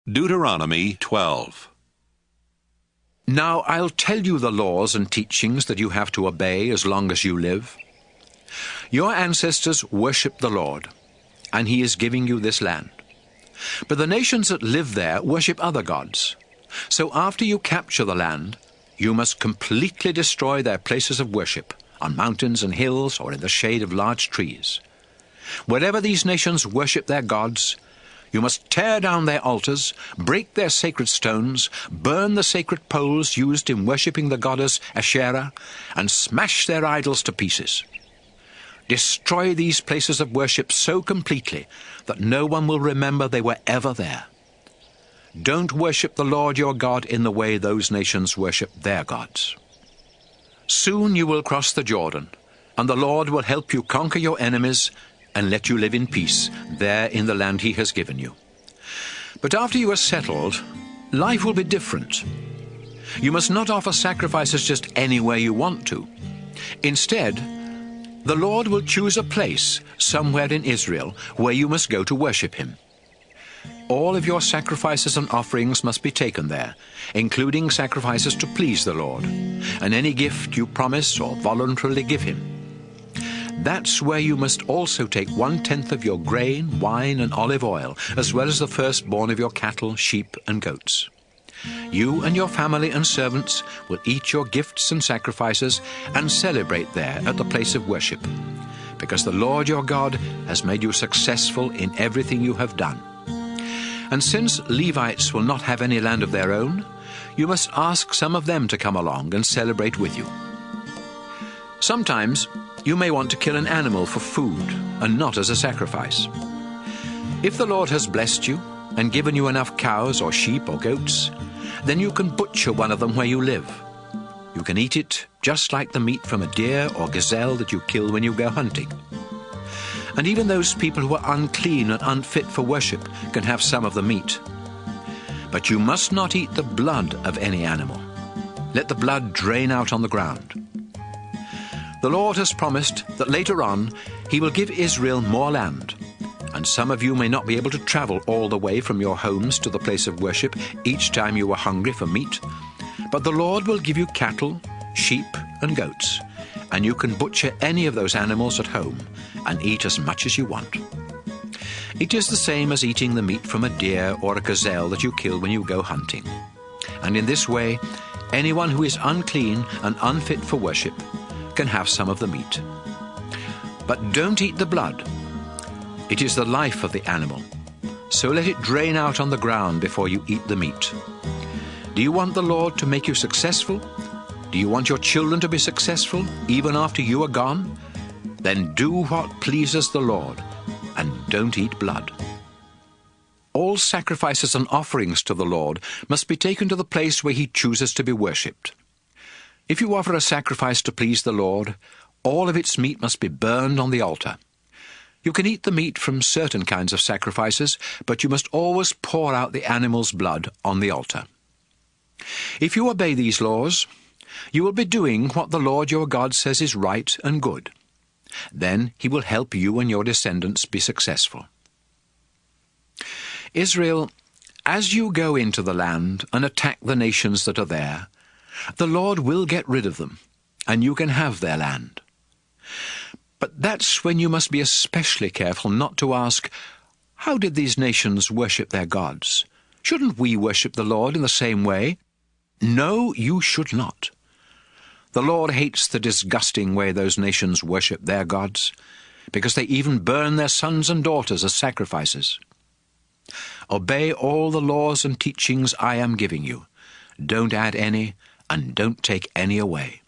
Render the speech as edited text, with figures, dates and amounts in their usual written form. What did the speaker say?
Deuteronomy 12. Now I'll tell you the laws and teachings that you have to obey as long as you live. Your ancestors worshipped the Lord, and He is giving you this land. But the nations that live there worship other gods. So after you capture the land, you must completely destroy their places of worship, on mountains and hills or in the shade of large trees. Wherever these nations worship their gods, you must tear down their altars, break their sacred stones, burn the sacred poles used in worshipping the goddess Asherah, and smash their idols to pieces. Destroy these places of worship so completely that no one will remember they were ever there. Don't worship the Lord your God in the way those nations worship their gods. Soon you will cross the Jordan, and the Lord will help you conquer your enemies and let you live in peace there in the land He has given you. But after you are settled, life will be different. You must not offer sacrifices just anywhere you want to. Instead, the Lord will choose a place somewhere in Israel where you must go to worship Him. All of your sacrifices and offerings must be taken there, including sacrifices to please the Lord, and any gift you promise or voluntarily give Him. That's where you must also take 1/10 of your grain, wine, and olive oil, as well as the firstborn of your cattle, sheep, and goats. You and your family and servants will eat your gifts and sacrifices and celebrate there at the place of worship, because the Lord your God has made you successful in everything you have done. And since Levites will not have any land of their own, you must ask some of them to come along and celebrate with you. Sometimes you may want to kill an animal for food and not as a sacrifice. If the Lord has blessed you and given you enough cows or sheep or goats, then you can butcher one of them where you live. You can eat it just like the meat from a deer or gazelle that you kill when you go hunting. And even those people who are unclean and unfit for worship can have some of the meat. But you must not eat the blood of any animal. Let the blood drain out on the ground. The Lord has promised that later on He will give Israel more land, and some of you may not be able to travel all the way from your homes to the place of worship each time you are hungry for meat, but the Lord will give you cattle, sheep, and goats, and you can butcher any of those animals at home and eat as much as you want. It is the same as eating the meat from a deer or a gazelle that you kill when you go hunting. And in this way, anyone who is unclean and unfit for worship can have some of the meat. But don't eat the blood. It is the life of the animal, so let it drain out on the ground before you eat the meat. Do you want the Lord to make you successful? Do you want your children to be successful even after you are gone? Then do what pleases the Lord, and don't eat blood. All sacrifices and offerings to the Lord must be taken to the place where He chooses to be worshipped. If you offer a sacrifice to please the Lord, all of its meat must be burned on the altar. You can eat the meat from certain kinds of sacrifices, but you must always pour out the animal's blood on the altar. If you obey these laws, you will be doing what the Lord your God says is right and good. Then He will help you and your descendants be successful. Israel, as you go into the land and attack the nations that are there, the Lord will get rid of them, and you can have their land. But that's when you must be especially careful not to ask, "How did these nations worship their gods? Shouldn't we worship the Lord in the same way?" No, you should not. The Lord hates the disgusting way those nations worship their gods, because they even burn their sons and daughters as sacrifices. Obey all the laws and teachings I am giving you. Don't add any, and don't take any away.